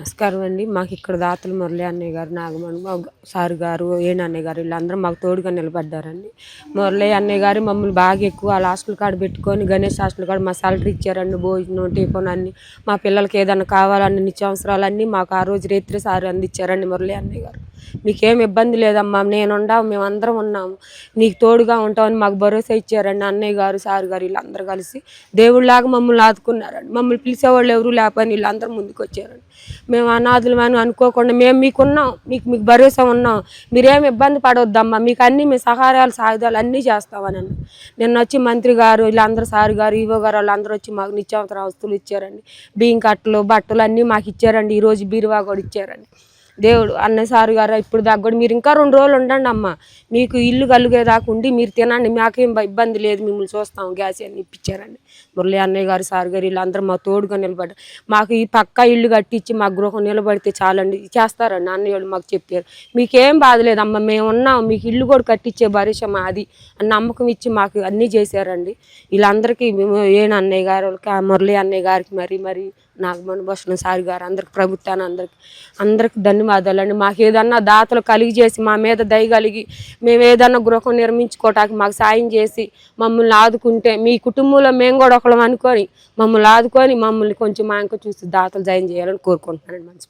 నమస్కారం అండి. మాకు ఇక్కడ దాతలు మురళి అన్నయ్య గారు, నాగమణి సార్ గారు, అన్నయ్య గారు వీళ్ళందరూ మాకు తోడుగా నిలబడ్డారండి. మురళి అన్నయ్య గారు మమ్మల్ని బాగా ఎక్కువ వాళ్ళ హాస్టల్ కాడ పెట్టుకొని గణేష్ హాస్టల్ కాడ మా సాలరీ ఇచ్చారండి. భోజనం, టిఫిన్ అన్నీ మా పిల్లలకి ఏదన్నా కావాలన్న నిత్యావసరాలన్నీ మాకు ఆ రోజు రేత్రి సార్ అందించారండి మురళి అన్నయ్య గారు. మీకేం ఇబ్బంది లేదమ్మా, నేనుండాము, మేమందరం ఉన్నాము, నీకు తోడుగా ఉంటామని మాకు భరోసా ఇచ్చారండి అన్నయ్య గారు, సార్ గారు వీళ్ళందరూ కలిసి దేవుళ్ళలాగా మమ్మల్ని ఆదుకున్నారండి. మమ్మల్ని పిలిచేవాళ్ళు ఎవరు లేకపోయినా వీళ్ళందరూ ముందుకు వచ్చారండి. మేము అనాథులమని అనుకోకుండా మేము మీకున్నాం, మీకు భరోసా ఉన్నాం, మీరేమి ఇబ్బంది పడవద్దమ్మా, మీకు అన్నీ మీ సహాయాలు సాయుధాలు అన్నీ చేస్తామని నిన్న వచ్చి మంత్రి గారు వీళ్ళందరూ, సార్ గారు, ఈవో గారు వాళ్ళందరూ వచ్చి మాకు నిత్యావసర వస్తువులు ఇచ్చారండి. బియ్యం కట్టలు, బట్టలు అన్నీ మాకు ఇచ్చారండి. ఈరోజు బీరువా కూడా ఇచ్చారండి. దేవుడు అన్నయ్య సార్ గారు ఇప్పుడు దాకా కూడా మీరు ఇంకా 2 రోజులు ఉండండి అమ్మ, మీకు ఇల్లు కలిగేదాకా ఉండి మీరు తినండి, మాకేం ఇబ్బంది లేదు, మిమ్మల్ని చూస్తాం, గ్యాస్ అన్ని ఇప్పించారండి. మురళి అన్నయ్య గారు, సార్ గారు వీళ్ళందరూ మా తోడుగా నిలబడ్డారు. మాకు ఈ పక్కా ఇల్లు కట్టించి మాకు గృహం నిలబడితే చాలండి చేస్తారండి అన్నయ్య వాళ్ళు మాకు చెప్పారు. మీకేం బాధ లేదమ్మ, మేము ఉన్నాం, మీకు ఇల్లు కూడా కట్టించే భరోసా మాది అని నమ్మకం ఇచ్చి మాకు అన్నీ చేశారండి. వీళ్ళందరికీ అన్నయ్య గారు, మురళి అన్నయ్య గారికి మరి నాగమణి భూషణం సార్ గారు అందరికి, ప్రభుత్వాన్ని అందరికి ధన్యవాదాలండి. మాకు ఏదన్నా దాతలు కలిగి చేసి మా మీద దయ కలిగి మేము ఏదన్నా గృహం నిర్మించుకోవటానికి మాకు సాయం చేసి మమ్మల్ని ఆదుకుంటే, మీ కుటుంబంలో మేము కూడా ఒకళ్ళం అనుకొని మమ్మల్ని ఆదుకొని మమ్మల్ని కొంచెం మా ఇంకా చూసి దాతలు జాయిన్ చేయాలని కోరుకుంటున్నానండి. మంచి